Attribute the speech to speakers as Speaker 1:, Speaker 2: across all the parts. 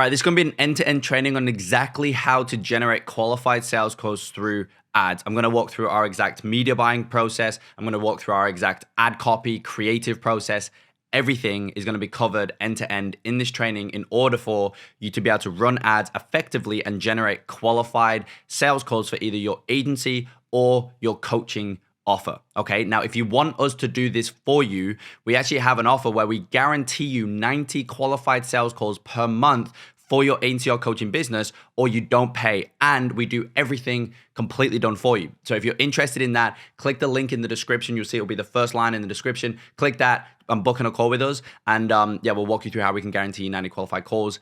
Speaker 1: All right, this is going to be an end-to-end training on exactly how to generate qualified sales calls through ads. I'm going to walk through our exact media buying process. I'm going to walk through our exact ad copy, creative process. Everything is going to be covered end-to-end in this training in order for you to be able to run ads effectively and generate qualified sales calls for either your agency or your coaching offer. Okay. Now, if you want us to do this for you, we actually have an offer where we guarantee you 90 qualified sales calls per month for your agency or coaching business, or you don't pay. And we do everything completely done for you. So if you're interested in that, click the link in the description. You'll see it'll be the first line in the description. Click that and book a call with us. And we'll walk you through how we can guarantee you 90 qualified calls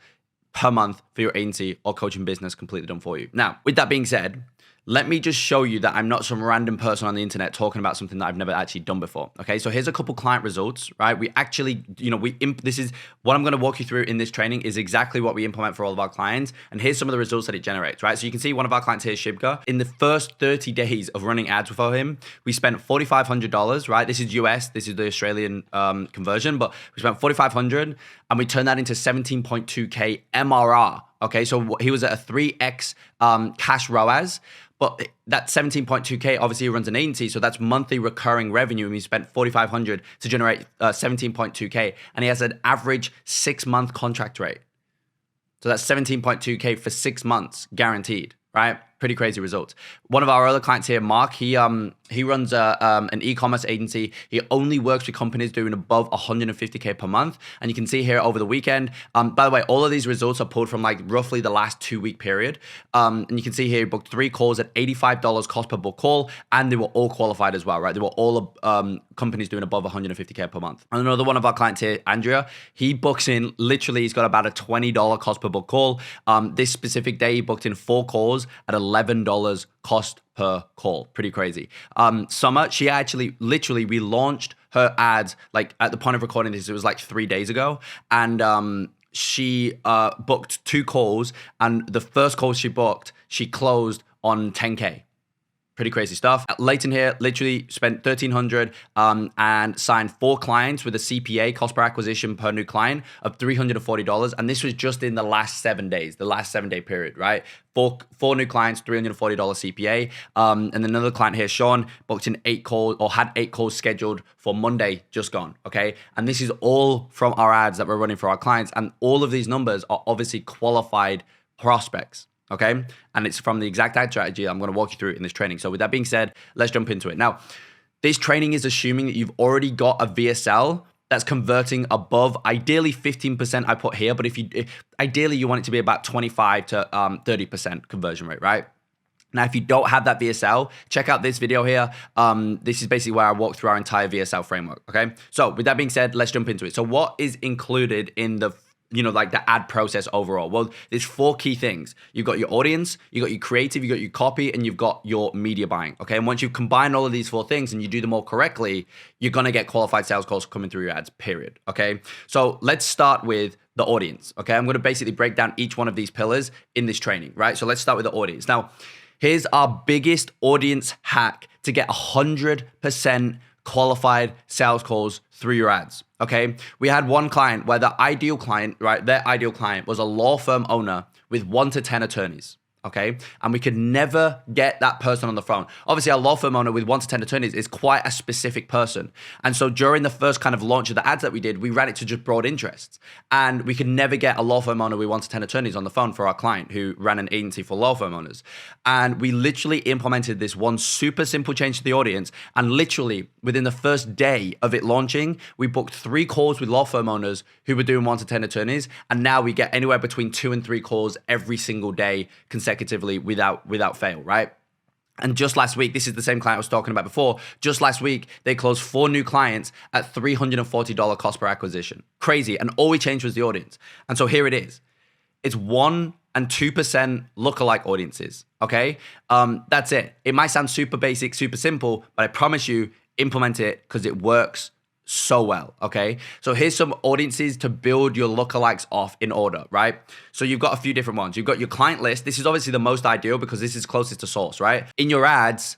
Speaker 1: per month for your agency or coaching business completely done for you. Now, with that being said, let me just show you that I'm not some random person on the internet talking about something that I've never actually done before. Okay, so here's a couple client results, right? We actually, this is what I'm going to walk you through in this training is exactly what we implement for all of our clients. And here's some of the results that it generates, right? So you can see one of our clients here, Shibka. In the first 30 days of running ads for him, we spent $4,500, right? This is US, this is the Australian conversion, but we spent $4,500 and we turned that into 17.2K MRR. Okay, so he was at a 3x cash ROAS. But that 17.2K, obviously he runs an agency, so that's monthly recurring revenue. And we spent $4,500 to generate 17.2K. And he has an average 6-month contract rate. So that's 17.2K for 6 months guaranteed, right? Pretty crazy results. One of our other clients here, Mark, he runs an e-commerce agency. He only works with companies doing above 150K per month. And you can see here over the weekend, by the way, all of these results are pulled from like roughly the last 2-week period. And you can see here, he booked 3 calls at $85 cost per book call. And they were all qualified as well, right? They were all companies doing above 150K per month. And another one of our clients here, Andrea, he books in, literally, he's got about a $20 cost per book call. This specific day, he booked in 4 calls at $11 cost per call. Pretty crazy. Summer, she actually, literally, we launched her ads like at the point of recording this, it was like 3 days ago. And she booked 2 calls, and the first call she booked, she closed on 10K. Pretty crazy stuff. Leighton here literally spent $1,300 and signed 4 clients with a CPA, cost per acquisition per new client, of $340. And this was just in the last 7 days, the last 7-day period, right? Four new clients, $340 CPA. And another client here, Sean, booked in 8 calls or had 8 calls scheduled for Monday, just gone, okay? And this is all from our ads that we're running for our clients. And all of these numbers are obviously qualified prospects. Okay. And it's from the exact ad strategy I'm going to walk you through in this training. So with that being said, let's jump into it. Now, this training is assuming that you've already got a VSL that's converting above, ideally 15% I put here, but if ideally you want it to be about 25 to 30% conversion rate, right? Now, if you don't have that VSL, check out this video here. This is basically where I walk through our entire VSL framework. Okay. So with that being said, let's jump into it. So what is included in the like the ad process overall? Well, there's 4 key things. You've got your audience, you got your creative, you got your copy, and you've got your media buying. Okay. And once you combine all of these 4 things and you do them all correctly, you're going to get qualified sales calls coming through your ads, period. Okay. So let's start with the audience. Okay. I'm going to basically break down each one of these pillars in this training, right? So let's start with the audience. Now, here's our biggest audience hack to get 100% qualified sales calls through your ads. Okay. We had one client where the ideal client, right? Their ideal client was a law firm owner with 1 to 10 attorneys. Okay. And we could never get that person on the phone. Obviously, a law firm owner with 1 to 10 attorneys is quite a specific person. And so during the first kind of launch of the ads that we did, we ran it to just broad interests. And we could never get a law firm owner with 1 to 10 attorneys on the phone for our client who ran an agency for law firm owners. And we literally implemented this one super simple change to the audience. And literally within the first day of it launching, we booked 3 calls with law firm owners who were doing 1 to 10 attorneys. And now we get anywhere between 2 and 3 calls every single day consecutively without fail, right? And just last week, this is the same client I was talking about before. Just last week, they closed 4 new clients at $340 cost per acquisition. Crazy. And all we changed was the audience. And so here it is. It's 1 and 2% lookalike audiences. Okay. That's it. It might sound super basic, super simple, but I promise you, implement it because it works so well. Okay. So here's some audiences to build your lookalikes off in order, right? So you've got a few different ones. You've got your client list. This is obviously the most ideal because this is closest to source, right? In your ads,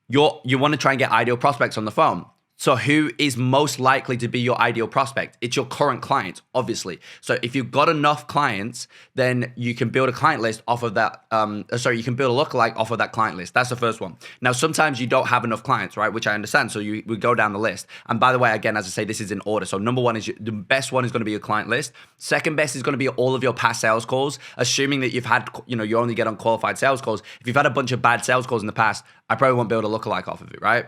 Speaker 1: you want to try and get ideal prospects on the phone. So who is most likely to be your ideal prospect? It's your current clients, obviously. So if you've got enough clients, then you can build a client list off of that. You can build a lookalike off of that client list. That's the first one. Now, sometimes you don't have enough clients, right? Which I understand. So we go down the list. And by the way, again, as I say, this is in order. So number one is the best one is going to be your client list. Second best is going to be all of your past sales calls, assuming that you've had, you only get unqualified sales calls. If you've had a bunch of bad sales calls in the past, I probably won't build a lookalike off of it, right?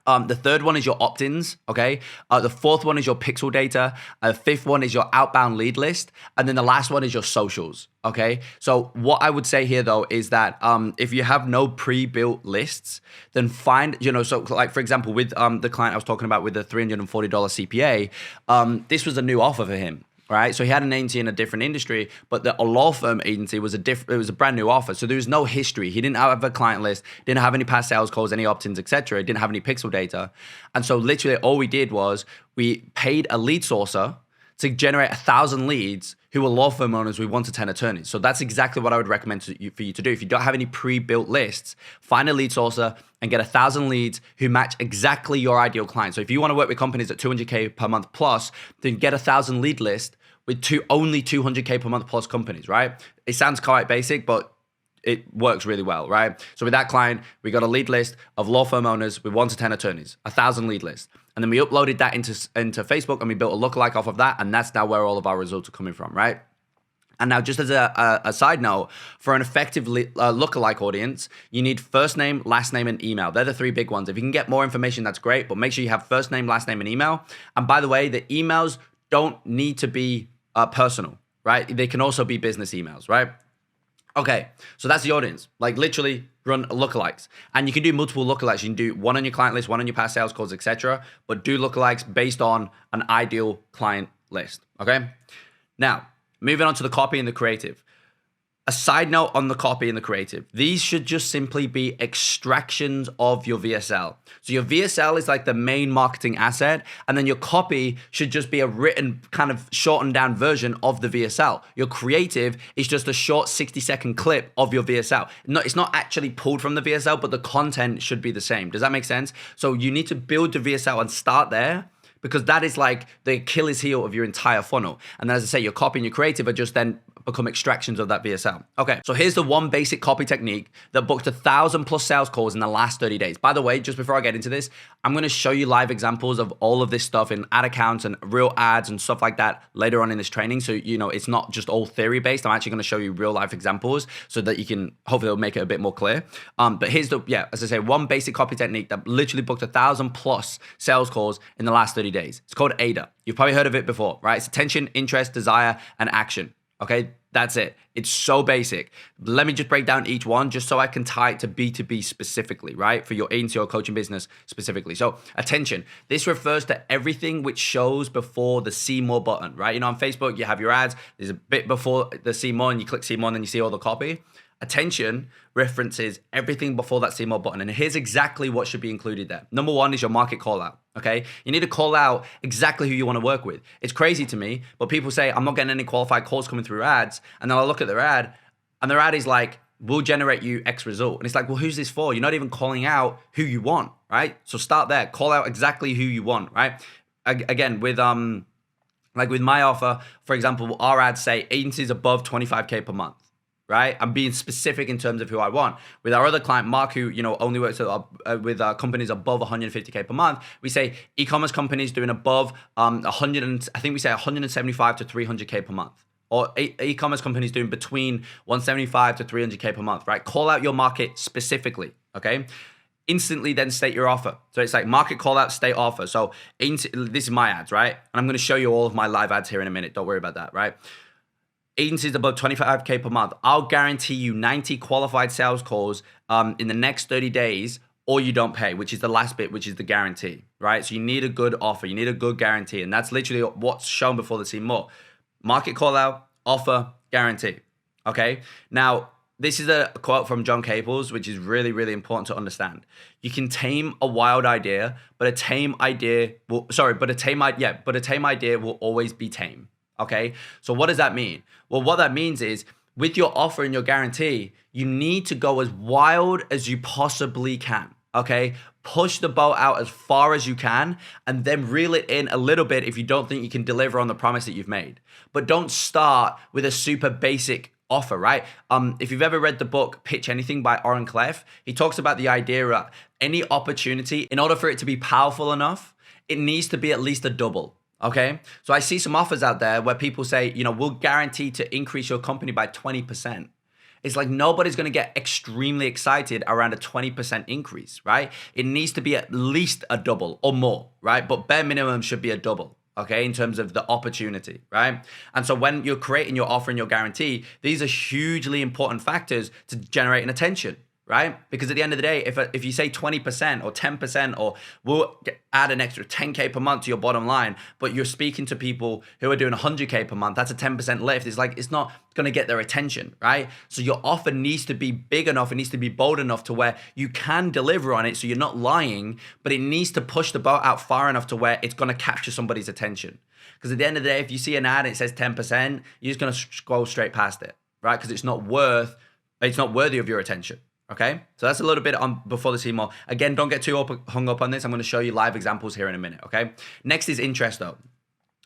Speaker 1: The third one is your opt-ins, okay? The fourth one is your pixel data. The fifth one is your outbound lead list. And then the last one is your socials, okay? So what I would say here though is that if you have no pre-built lists, then find, so like for example, with the client I was talking about with the $340 CPA, this was a new offer for him. Right, so he had an agency in a different industry, but a law firm agency was it was a brand new offer. So there was no history. He didn't have a client list, didn't have any past sales calls, any opt-ins, etc. Didn't have any pixel data, and so literally all we did was we paid a lead sourcer to generate 1,000 leads who were law firm owners with 1 to 10 attorneys. So that's exactly what I would recommend for you to do. If you don't have any pre-built lists, find a lead sourcer and get 1,000 leads who match exactly your ideal client. So if you want to work with companies at 200K per month plus, then get 1,000 lead list with only 200K per month plus companies, right? It sounds quite basic, but it works really well, right? So with that client, we got a lead list of law firm owners with 1 to 10 attorneys, 1,000 lead lists. And then we uploaded that into Facebook and we built a lookalike off of that. And that's now where all of our results are coming from, right? And now just as a side note, for an effective lookalike audience, you need first name, last name, and email. They're the 3 big ones. If you can get more information, that's great, but make sure you have first name, last name, and email. And by the way, the emails don't need to be personal, right? They can also be business emails, right? Okay, so that's the audience. Like literally run lookalikes. And you can do multiple lookalikes. You can do one on your client list, one on your past sales calls, etc. But do lookalikes based on an ideal client list, okay? Now, moving on to the copy and the creative. A side note on the copy and the creative. These should just simply be extractions of your VSL. So your VSL is like the main marketing asset, and then your copy should just be a written kind of shortened down version of the VSL. Your creative is just a short 60-second clip of your VSL. No, it's not actually pulled from the VSL, but the content should be the same. Does that make sense? So you need to build the VSL and start there, because that is like the Achilles heel of your entire funnel. And then, as I say, your copy and your creative are just then become extractions of that VSL. Okay, so here's the one basic copy technique that booked 1,000 plus sales calls in the last 30 days. By the way, just before I get into this, I'm gonna show you live examples of all of this stuff in ad accounts and real ads and stuff like that later on in this training. So, it's not just all theory based. I'm actually gonna show you real life examples so that you can, hopefully it'll make it a bit more clear. But here's as I say, one basic copy technique that literally booked 1,000 plus sales calls in the last 30 days. It's called AIDA. You've probably heard of it before, right? It's attention, interest, desire, and action. Okay, that's it. It's so basic. Let me just break down each one just so I can tie it to B2B specifically, right? For your agency or coaching business specifically. So attention, this refers to everything which shows before the see more button, right? On Facebook, you have your ads. There's a bit before the see more and you click see more and then you see all the copy. Attention references everything before that see more button. And here's exactly what should be included there. Number one is your market call out, okay? You need to call out exactly who you want to work with. It's crazy to me, but people say, I'm not getting any qualified calls coming through ads. And then I look at their ad and their ad is like, we'll generate you X result. And it's like, well, who's this for? You're not even calling out who you want, right? So start there, call out exactly who you want, right? Again, with like with my offer, for example, our ads say agencies above 25K per month. Right? I'm being specific in terms of who I want. With our other client, Mark, who only works with companies above 150K per month, we say e-commerce companies doing above 175 to 300K per month. Or e-commerce companies doing between 175 to 300K per month, right? Call out your market specifically, okay? Instantly then state your offer. So it's like market call out, state offer. So this is my ads, right? And I'm gonna show you all of my live ads here in a minute. Don't worry about that, right? Agencies above 25K per month, I'll guarantee you 90 qualified sales calls in the next 30 days, or you don't pay, which is the last bit, which is the guarantee, right? So you need a good offer, you need a good guarantee, and that's literally what's shown before the see more. Market call out, offer, guarantee, okay? Now, this is a quote from John Caples, which is really, really important to understand. You can tame a wild idea, but a tame idea will always be tame. Okay, so what does that mean? Well, what that means is with your offer and your guarantee, you need to go as wild as you possibly can. Okay, push the boat out as far as you can and then reel it in a little bit if you don't think you can deliver on the promise that you've made. But don't start with a super basic offer, right? If you've ever read the book Pitch Anything by Oren Clef, he talks about the idea that any opportunity, in order for it to be powerful enough, it needs to be at least a double. Okay, so I see some offers out there where people say, we'll guarantee to increase your company by 20%. It's like nobody's going to get extremely excited around a 20% increase, right? It needs to be at least a double or more, right? But bare minimum should be a double, okay, in terms of the opportunity, right? And so when you're creating your offer and your guarantee, these are hugely important factors to generating attention, right? Because at the end of the day, if you say 20% or 10% or we'll add an extra 10K per month to your bottom line, but you're speaking to people who are doing 100K per month, that's a 10% lift. It's like, it's not going to get their attention, right? So your offer needs to be big enough. It needs to be bold enough to where you can deliver on it. So you're not lying, but it needs to push the boat out far enough to where it's going to capture somebody's attention. Because at the end of the day, if you see an ad and it says 10%, you're just going to scroll straight past it, right? Because it's not worthy of your attention. Okay, so that's a little bit on before the email. Again, don't get too hung up on this. I'm going to show you live examples here in a minute. Okay, next is interest though.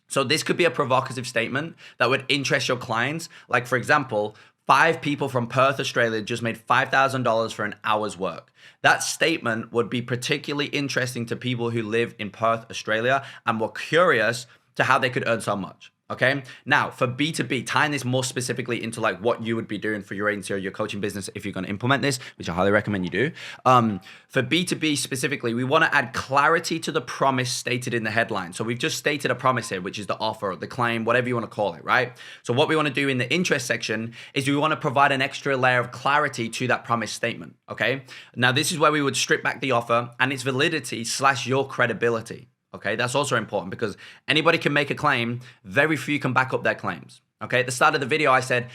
Speaker 1: So this could be a provocative statement that would interest your clients. Like for example, 5 people from Perth, Australia just made $5,000 for an hour's work. That statement would be particularly interesting to people who live in Perth, Australia, and were curious to how they could earn so much. Okay. Now for B2B, tying this more specifically into like what you would be doing for your agency or your coaching business if you're going to implement this, which I highly recommend you do. For B2B specifically, we want to add clarity to the promise stated in the headline. So we've just stated a promise here, which is the offer, the claim, whatever you want to call it, right? So what we want to do in the interest section is we want to provide an extra layer of clarity to that promise statement. Okay. Now this is where we would strip back the offer and its validity / your credibility. Okay, that's also important because anybody can make a claim, very few can back up their claims. Okay, at the start of the video, I said,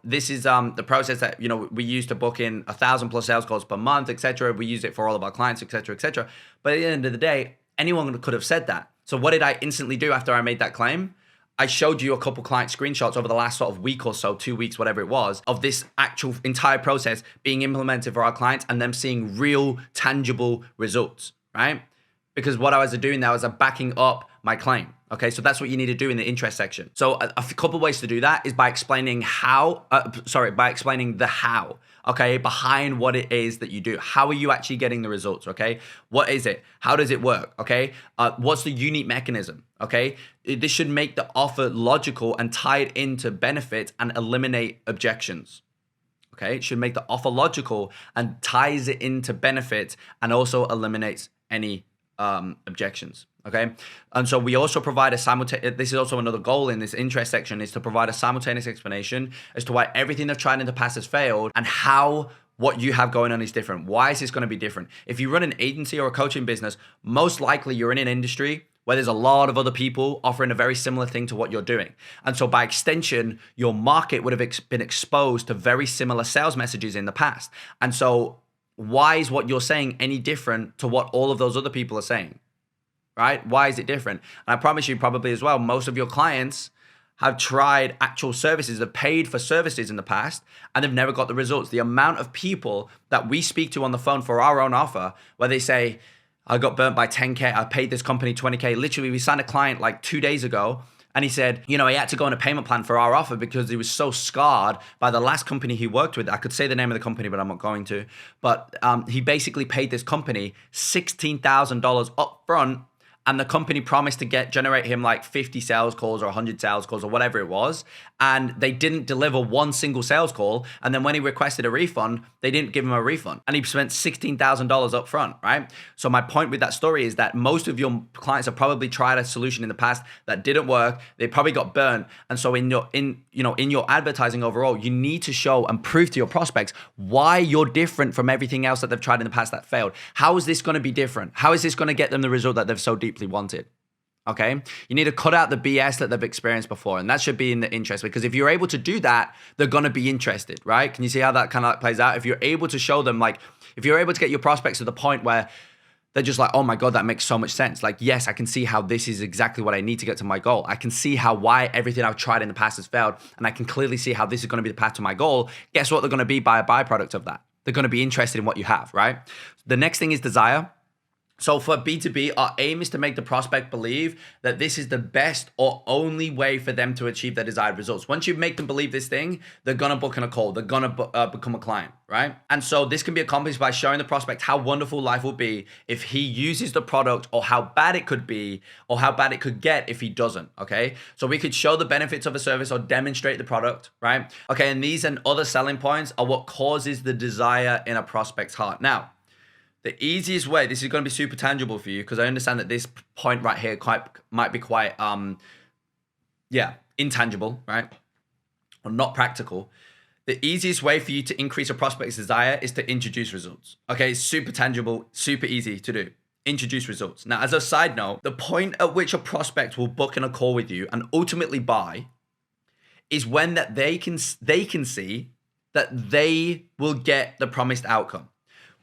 Speaker 1: this is the process that, we use to book in 1,000 plus sales calls per month, etc. We use it for all of our clients, etc., etc. But at the end of the day, anyone could have said that. So what did I instantly do after I made that claim? I showed you a couple client screenshots over the last sort of week or so, 2 weeks, whatever it was, of this actual entire process being implemented for our clients and them seeing real, tangible results, right? Because what I was doing now is I'm backing up my claim. Okay, so that's what you need to do in the interest section. So a couple ways to do that is by explaining the how, okay, behind what it is that you do. How are you actually getting the results, okay? What is it? How does it work, okay? What's the unique mechanism, okay? This should make the offer logical and tie it into benefit and eliminate objections. Okay, it should make the offer logical and ties it into benefit and also eliminates any objections. Okay. And so we also provide this is also another goal in this interest section, is to provide a simultaneous explanation as to why everything they've tried in the past has failed and how what you have going on is different. Why is this going to be different? If you run an agency or a coaching business, most likely you're in an industry where there's a lot of other people offering a very similar thing to what you're doing. And so by extension, your market would have been exposed to very similar sales messages in the past. And so why is what you're saying any different to what all of those other people are saying, right? Why is it different? And I promise you probably as well, most of your clients have tried actual services, have paid for services in the past, and they've never got the results. The amount of people that we speak to on the phone for our own offer, where they say, I got burnt by 10K, I paid this company 20K. Literally, we signed a client like 2 days ago, and he said, he had to go on a payment plan for our offer because he was so scarred by the last company he worked with. I could say the name of the company, but I'm not going to. But he basically paid this company $16,000 up front, and the company promised to generate him like 50 sales calls or 100 sales calls or whatever it was. And they didn't deliver one single sales call. And then when he requested a refund, they didn't give him a refund. And he spent $16,000 up front, right? So my point with that story is that most of your clients have probably tried a solution in the past that didn't work. They probably got burned. And so in your advertising overall, you need to show and prove to your prospects why you're different from everything else that they've tried in the past that failed. How is this going to be different? How is this going to get them the result that they've so deeply wanted? Okay, you need to cut out the BS that they've experienced before, and that should be in the interest, because if you're able to do that, they're going to be interested, right? Can you see how that kind of plays out? If you're able to show them, like, if you're able to get your prospects to the point where they're just like, oh my God, that makes so much sense. Like, yes, I can see how this is exactly what I need to get to my goal. I can see why everything I've tried in the past has failed, and I can clearly see how this is going to be the path to my goal. Guess what they're going to be by a byproduct of that? they're going to be interested in what you have, right? The next thing is desire. So for B2B, our aim is to make the prospect believe that this is the best or only way for them to achieve their desired results. Once you make them believe this thing, they're going to book in a call. They're going to become a client, right? And so this can be accomplished by showing the prospect how wonderful life will be if he uses the product, or how bad it could be, or how bad it could get if he doesn't, okay? So we could show the benefits of a service or demonstrate the product, right? Okay, and these and other selling points are what causes the desire in a prospect's heart. Now, the easiest way, this is going to be super tangible for you, because I understand that this point right here might be quite, intangible, right? Or not practical. The easiest way for you to increase a prospect's desire is to introduce results. Okay, super tangible, super easy to do. Introduce results. Now, as a side note, the point at which a prospect will book in a call with you and ultimately buy is when that they can see that they will get the promised outcome.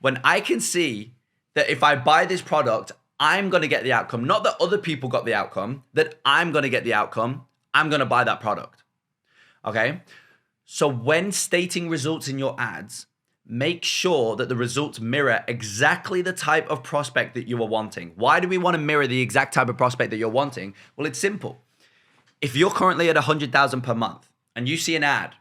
Speaker 1: When I can see that if I buy this product, I'm going to get the outcome, not that other people got the outcome, that I'm going to get the outcome, I'm going to buy that product. Okay? So when stating results in your ads, make sure that the results mirror exactly the type of prospect that you are wanting. Why do we want to mirror the exact type of prospect that you're wanting? Well, it's simple. If you're currently at 100,000 per month and you see an ad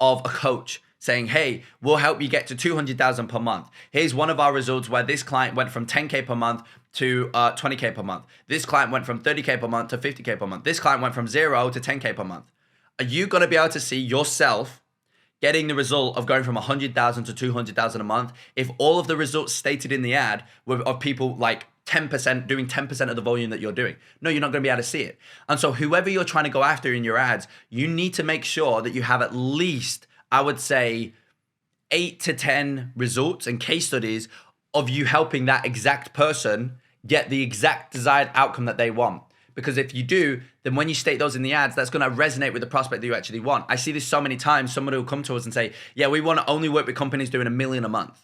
Speaker 1: of a coach saying, hey, we'll help you get to 200,000 per month. Here's one of our results where this client went from 10K per month to 20K per month. This client went from 30K per month to 50K per month. This client went from 0 to 10K per month. Are you going to be able to see yourself getting the result of going from 100,000 to 200,000 a month if all of the results stated in the ad were of people like 10% doing 10% of the volume that you're doing? No, you're not going to be able to see it. And so whoever you're trying to go after in your ads, you need to make sure that you have at least, I would say, 8 to 10 results and case studies of you helping that exact person get the exact desired outcome that they want. Because if you do, then when you state those in the ads, that's going to resonate with the prospect that you actually want. I see this so many times. Somebody will come to us and say, yeah, we want to only work with companies doing $1 million a month,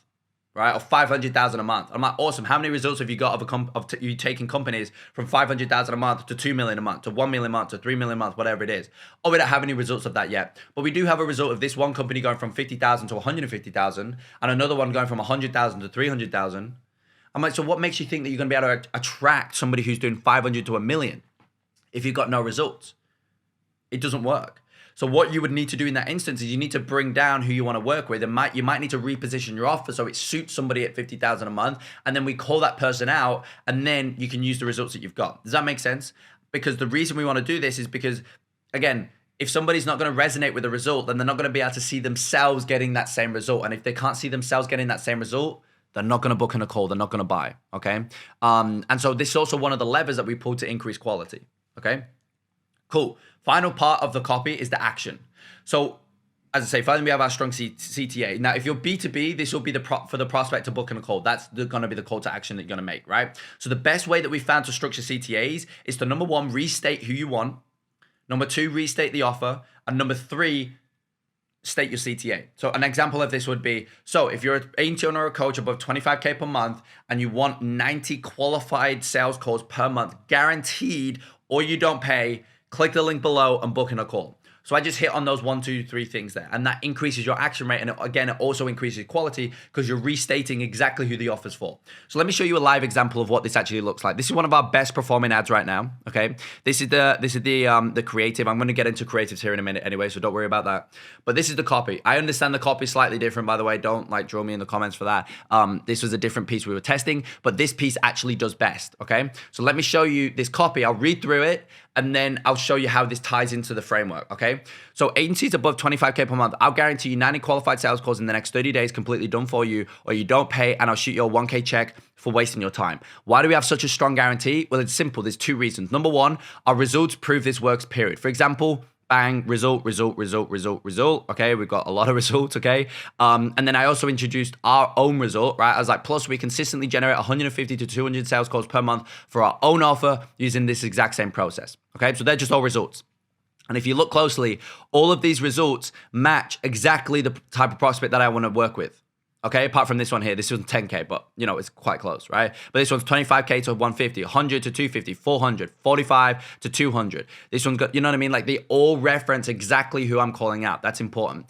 Speaker 1: right? Or 500,000 a month. I'm like, awesome. How many results have you got of you taking companies from 500,000 a month to 2 million a month to 1 million a month to 3 million a month, whatever it is? Oh, we don't have any results of that yet. But we do have a result of this one company going from 50,000 to 150,000 and another one going from 100,000 to 300,000. I'm like, so what makes you think that you're going to be able to attract somebody who's doing 500 to 1 million if you've got no results? It doesn't work. So what you would need to do in that instance is you need to bring down who you want to work with, and you might need to reposition your offer so it suits somebody at 50,000 a month, and then we call that person out, and then you can use the results that you've got. Does that make sense? Because the reason we want to do this is because, again, if somebody's not going to resonate with the result, then they're not going to be able to see themselves getting that same result. And if they can't see themselves getting that same result, they're not going to book in a call. They're not going to buy, okay? And so this is also one of the levers that we pull to increase quality, okay? Cool. Final part of the copy is the action. So as I say, finally, we have our strong CTA. Now, if you're B2B, this will be for the prospect to book in a call. That's going to be the call to action that you're going to make, right? So the best way that we found to structure CTAs is to, number one, restate who you want. Number two, restate the offer. And number three, state your CTA. So an example of this would be, so if you're an agency owner or a coach above 25K per month and you want 90 qualified sales calls per month, guaranteed, or you don't pay, click the link below and book in a call. So I just hit on those 1, 2, 3 things there. And that increases your action rate. And again, it also increases quality because you're restating exactly who the offer's for. So let me show you a live example of what this actually looks like. This is one of our best performing ads right now. Okay. This is the creative. I'm going to get into creatives here in a minute anyway, so don't worry about that. But this is the copy. I understand the copy is slightly different, by the way. Don't drill me in the comments for that. This was a different piece we were testing, but this piece actually does best. Okay. So let me show you this copy. I'll read through it, and then I'll show you how this ties into the framework, okay? So agencies above 25K per month, I'll guarantee you 90 qualified sales calls in the next 30 days completely done for you, or you don't pay, and I'll shoot you a 1K check for wasting your time. Why do we have such a strong guarantee? Well, it's simple. There's 2 reasons. Number one, our results prove this works, period. For example, bang, result. Okay, we've got a lot of results, okay? And then I also introduced our own result, right? I was like, plus we consistently generate 150 to 200 sales calls per month for our own offer using this exact same process, okay? So they're just all results. And if you look closely, all of these results match exactly the type of prospect that I want to work with. Okay, apart from this one here, this one's 10K, but it's quite close, right? But this one's 25K to 150, 100 to 250, 400, 45 to 200. This one's got, you know what I mean? Like they all reference exactly who I'm calling out. That's important.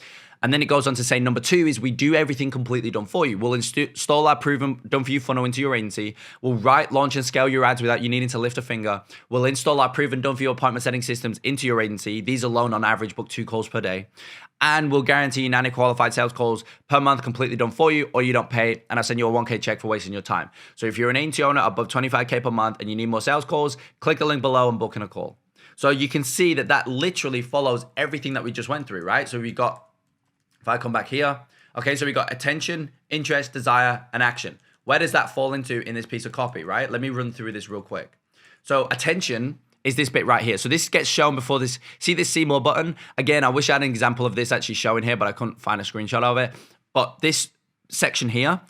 Speaker 1: And then it goes on to say number 2 is we do everything completely done for you. We'll install our proven done for you funnel into your agency. We'll write, launch, and scale your ads without you needing to lift a finger. We'll install our proven done for you appointment setting systems into your agency. These alone on average book 2 calls per day. And we'll guarantee you 90 qualified sales calls per month completely done for you, or you don't pay, and I'll send you a 1K check for wasting your time. So if you're an agency owner above 25K per month and you need more sales calls, click the link below and book in a call. So you can see that that literally follows everything that we just went through, right? So we got, if I come back here, okay, so we got attention, interest, desire, and action. Where does that fall into in this piece of copy, right? Let me run through this real quick. So attention is this bit right here. So this gets shown before this, see this see more button? Again, I wish I had an example of this actually showing here, but I couldn't find a screenshot of it. But this section here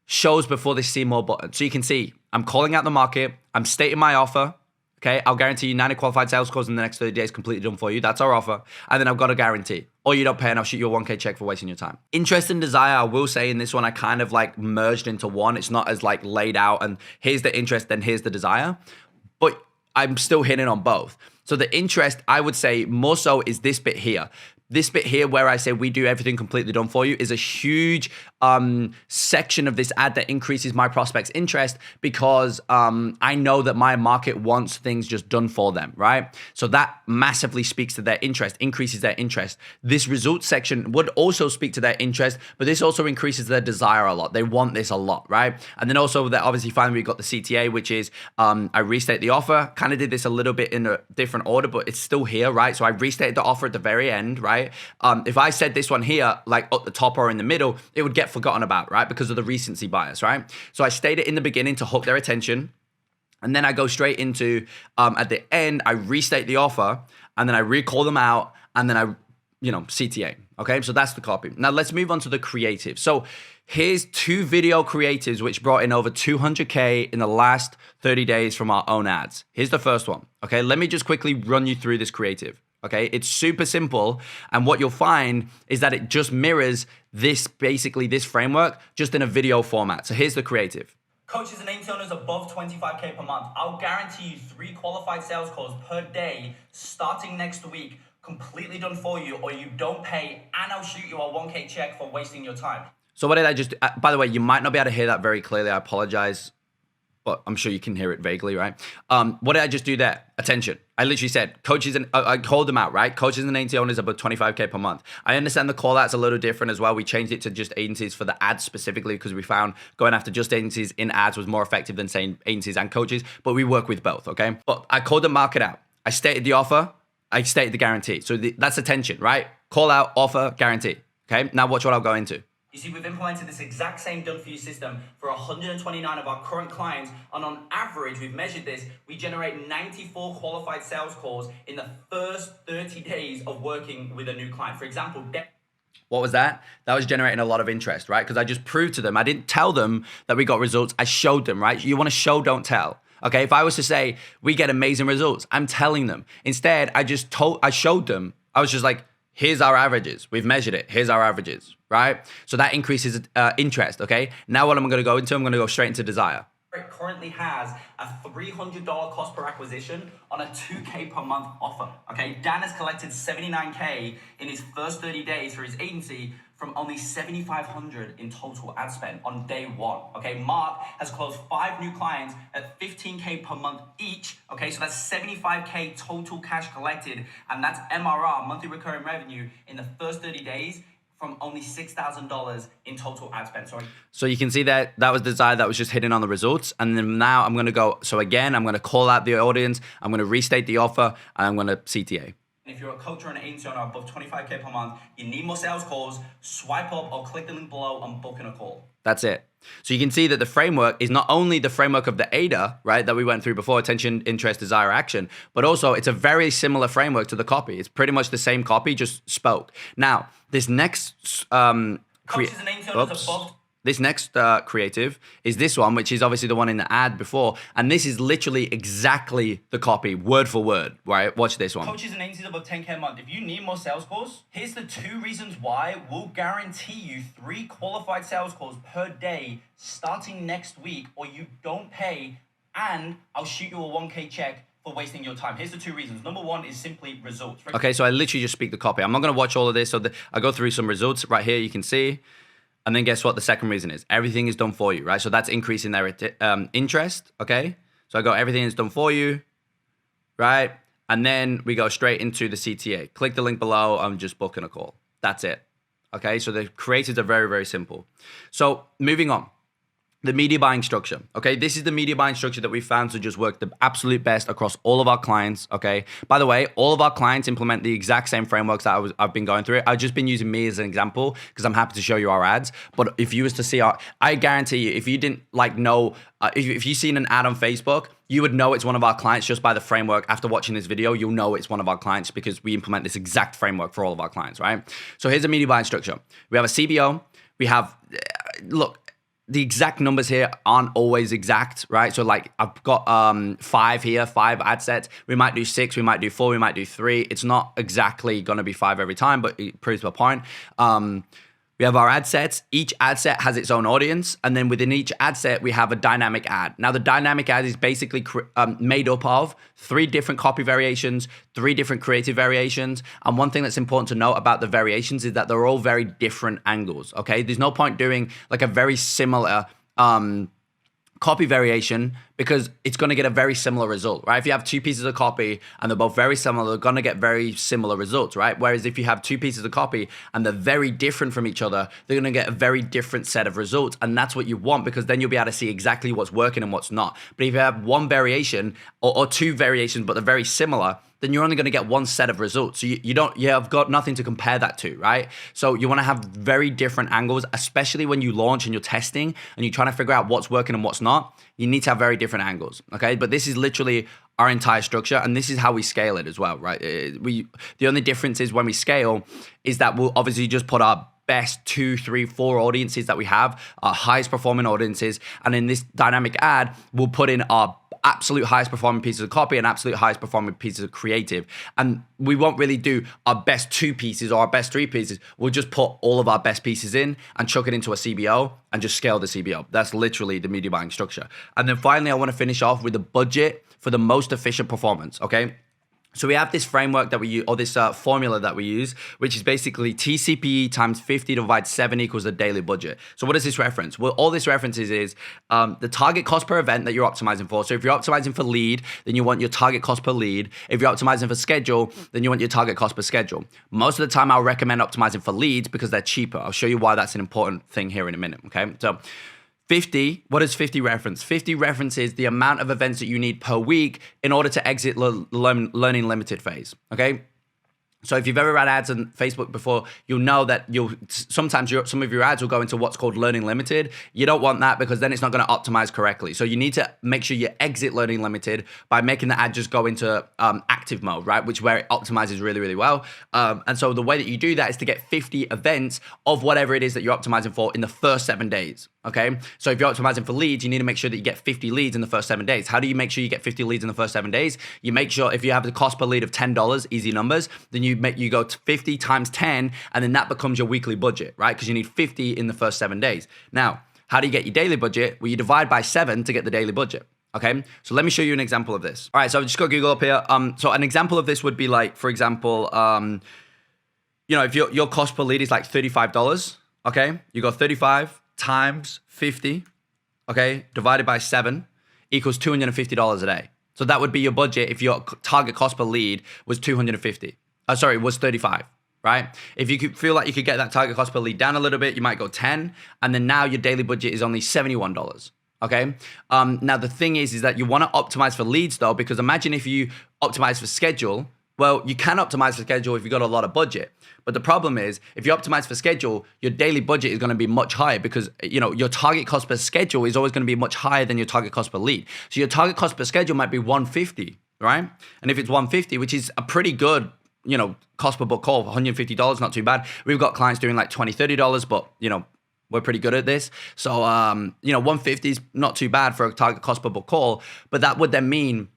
Speaker 1: shows before this see more button. So you can see, I'm calling out the market, I'm stating my offer, okay? I'll guarantee you 90 qualified sales calls in the next 30 days completely done for you. That's our offer. And then I've got a guarantee. Or you don't pay and I'll shoot you a 1K check for wasting your time. Interest and desire, I will say in this one, I kind of like merged into one. It's not as like laid out and here's the interest, then here's the desire. But I'm still hitting on both. So the interest, I would say more so is this bit here. This bit here where I say we do everything completely done for you is a huge section of this ad that increases my prospects' interest because I know that my market wants things just done for them, right? So that massively speaks to their interest, increases their interest. This results section would also speak to their interest, but this also increases their desire a lot. They want this a lot, right? And then also that obviously finally we got the CTA, which is I restate the offer. Kind of did this a little bit in a different order, but it's still here, right? So I restated the offer at the very end, right? If I said this one here, like at the top or in the middle, it would get forgotten about, right? Because of the recency bias, right? So I state it in the beginning to hook their attention. And then I go straight into, at the end, I restate the offer and then I recall them out and then I, CTA. Okay, so that's the copy. Now let's move on to the creative. So here's 2 video creatives which brought in over 200K in the last 30 days from our own ads. Here's the first one. Okay, let me just quickly run you through this creative. Okay, it's super simple. And what you'll find is that it just mirrors basically this framework, just in a video format. So here's the creative.
Speaker 2: Coaches and agency owners above 25K per month, I'll guarantee you 3 qualified sales calls per day starting next week, completely done for you, or you don't pay, and I'll shoot you a 1K check for wasting your time.
Speaker 1: So what did I just do? By the way, you might not be able to hear that very clearly. I apologize, but I'm sure you can hear it vaguely, right? What did I just do there? Attention. I literally said coaches and I called them out, right? Coaches and agency owners above 25K per month. I understand the call out's a little different as well. We changed it to just agencies for the ads specifically because we found going after just agencies in ads was more effective than saying agencies and coaches, but we work with both, okay? But I called the market out. I stated the offer. I stated the guarantee. So that's attention, right? Call out, offer, guarantee, okay? Now watch what I'll go into.
Speaker 2: You see, we've implemented this exact same done-for-you system for 129 of our current clients, and on average, we've measured this, we generate 94 qualified sales calls in the first 30 days of working with a new client. For example,
Speaker 1: what was that? That was generating a lot of interest, right? Because I just proved to them. I didn't tell them that we got results. I showed them, right? You want to show, don't tell. Okay, if I was to say, we get amazing results, I'm telling them. Instead, I showed them. I was just like, here's our averages. We've measured it. Here's our averages, right? So that increases interest, okay? Now what I'm going to go into, I'm going to go straight into desire.
Speaker 2: It currently has a $300 cost per acquisition on a 2K per month offer, okay? Dan has collected 79K in his first 30 days for his agency from only 7,500 in total ad spend on day 1, okay? Mark has closed 5 new clients at 15K per month each, okay? So that's 75K total cash collected, and that's MRR, monthly recurring revenue, in the first 30 days from only $6,000 in total ad spend.
Speaker 1: So you can see that was desire that was just hitting on the results. And then now I'm going to go, so again, I'm going to call out the audience. I'm going to restate the offer and I'm going to CTA.
Speaker 2: If you're a coach or an agency owner above 25K per month, you need more sales calls, swipe up or click the link below and book in a call.
Speaker 1: That's it. So you can see that the framework is not only the framework of the AIDA, right, that we went through before, attention, interest, desire, action, but also it's a very similar framework to the copy. It's pretty much the same copy, just spoke. Now, this next This next creative is this one, which is obviously the one in the ad before. And this is literally exactly the copy, word for word, right? Watch this one.
Speaker 2: Coaches and agencies above 10K a month. If you need more sales calls, here's the 2 reasons why we'll guarantee you 3 qualified sales calls per day starting next week, or you don't pay, and I'll shoot you a 1K check for wasting your time. Here's the 2 reasons. Number 1 is simply results.
Speaker 1: Okay, so I literally just speak the copy. I'm not going to watch all of this. So I go through some results right here. You can see. And then guess what? The second reason is everything is done for you, right? So that's increasing their interest, okay? So I go, everything is done for you, right? And then we go straight into the CTA. Click the link below. I'm just booking a call. That's it, okay? So the creatives are very, very simple. So moving on. The media buying structure, okay? This is the media buying structure that we found to just work the absolute best across all of our clients, okay? By the way, all of our clients implement the exact same frameworks that I've been going through. I've just been using me as an example because I'm happy to show you our ads. But if you was to see I guarantee you, if you didn't know, if you've seen an ad on Facebook, you would know it's one of our clients just by the framework. After watching this video, you'll know it's one of our clients because we implement this exact framework for all of our clients, right? So here's the media buying structure. We have a CBO. We have, look, the exact numbers here aren't always exact, right? So like I've got 5 here, 5 ad sets. We might do 6, we might do 4, we might do 3. It's not exactly going to be 5 every time, but it proves my point. We have our ad sets. Each ad set has its own audience. And then within each ad set, we have a dynamic ad. Now, the dynamic ad is basically made up of 3 different copy variations, 3 different creative variations. And one thing that's important to note about the variations is that they're all very different angles, okay? There's no point doing like a very similar copy variation because it's going to get a very similar result, right? If you have 2 pieces of copy and they're both very similar, they're going to get very similar results, right? Whereas if you have 2 pieces of copy and they're very different from each other, they're going to get a very different set of results. And that's what you want because then you'll be able to see exactly what's working and what's not. But if you have 1 variation or 2 variations, but they're very similar, then you're only going to get 1 set of results. So you have got nothing to compare that to, right? So you want to have very different angles, especially when you launch and you're testing and you're trying to figure out what's working and what's not. You need to have very different angles, okay? But this is literally our entire structure, and this is how we scale it as well, right? The only difference is when we scale is that we'll obviously just put our best 2, 3, 4 audiences that we have, our highest performing audiences, and in this dynamic ad, we'll put in our absolute highest performing pieces of copy and absolute highest performing pieces of creative. And we won't really do our best 2 pieces or our best 3 pieces. We'll just put all of our best pieces in and chuck it into a CBO and just scale the CBO. That's literally the media buying structure. And then finally, I want to finish off with the budget for the most efficient performance, okay? So we have this framework that we use, or this formula that we use, which is basically TCPE times 50 divided 7 equals the daily budget. So what does this reference? Well, all this references is the target cost per event that you're optimizing for. So if you're optimizing for lead, then you want your target cost per lead. If you're optimizing for schedule, then you want your target cost per schedule. Most of the time, I'll recommend optimizing for leads because they're cheaper. I'll show you why that's an important thing here in a minute, okay? So 50, what does 50 reference? 50 references the amount of events that you need per week in order to exit learning limited phase, okay? So if you've ever ran ads on Facebook before, you'll know that sometimes some of your ads will go into what's called learning limited. You don't want that because then it's not going to optimize correctly. So you need to make sure you exit learning limited by making the ad just go into active mode, right? Which where it optimizes really, really well. And so the way that you do that is to get 50 events of whatever it is that you're optimizing for in the first 7 days. Okay, so if you're optimizing for leads, you need to make sure that you get 50 leads in the first 7 days. How do you make sure you get 50 leads in the first 7 days? You make sure if you have the cost per lead of $10, easy numbers, then you go to 50 times 10, and then that becomes your weekly budget, right? Because you need 50 in the first 7 days. Now, how do you get your daily budget? Well, you divide by 7 to get the daily budget. Okay, so let me show you an example of this. All right, so I've just got Google up here. So an example of this would be like, for example, if your cost per lead is like $35, okay, you go 35 times 50, okay, divided by 7 equals $250 a day. So that would be your budget if your target cost per lead was was 35, right? If you could feel like you could get that target cost per lead down a little bit, you might go 10, and then now your daily budget is only $71. Okay. Now the thing is that you want to optimize for leads though, because imagine if you optimize for schedule. Well, you can optimize for schedule if you've got a lot of budget. But the problem is, if you optimize for schedule, your daily budget is going to be much higher because, your target cost per schedule is always going to be much higher than your target cost per lead. So your target cost per schedule might be 150, right? And if it's 150, which is a pretty good, cost per book call, $150, not too bad. We've got clients doing like $20, $30, but, we're pretty good at this. So, 150 is not too bad for a target cost per book call, but that would then mean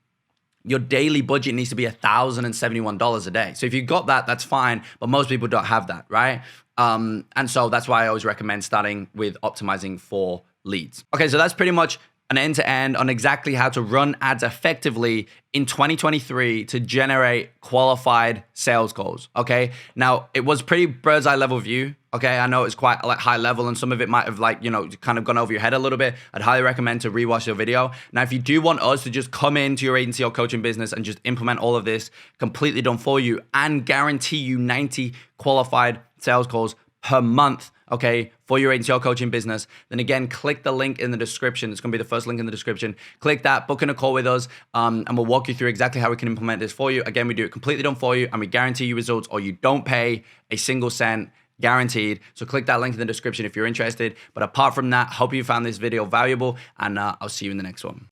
Speaker 1: your daily budget needs to be $1,071 a day. So if you got that, that's fine, but most people don't have that, right? And so that's why I always recommend starting with optimizing for leads. Okay, so that's pretty much an end-to-end on exactly how to run ads effectively in 2023 to generate qualified sales goals. Okay. Now it was pretty bird's eye level view. Okay. I know it's quite like high level and some of it might have like, kind of gone over your head a little bit. I'd highly recommend to rewatch the video. Now, if you do want us to just come into your agency or coaching business and just implement all of this completely done for you and guarantee you 90 qualified sales calls per month, okay, for your agency or coaching business, then again, click the link in the description. It's going to be the first link in the description. Click that, book in a call with us, and we'll walk you through exactly how we can implement this for you. Again, we do it completely done for you, and we guarantee you results, or you don't pay a single cent, guaranteed. So click that link in the description if you're interested. But apart from that, hope you found this video valuable, and I'll see you in the next one.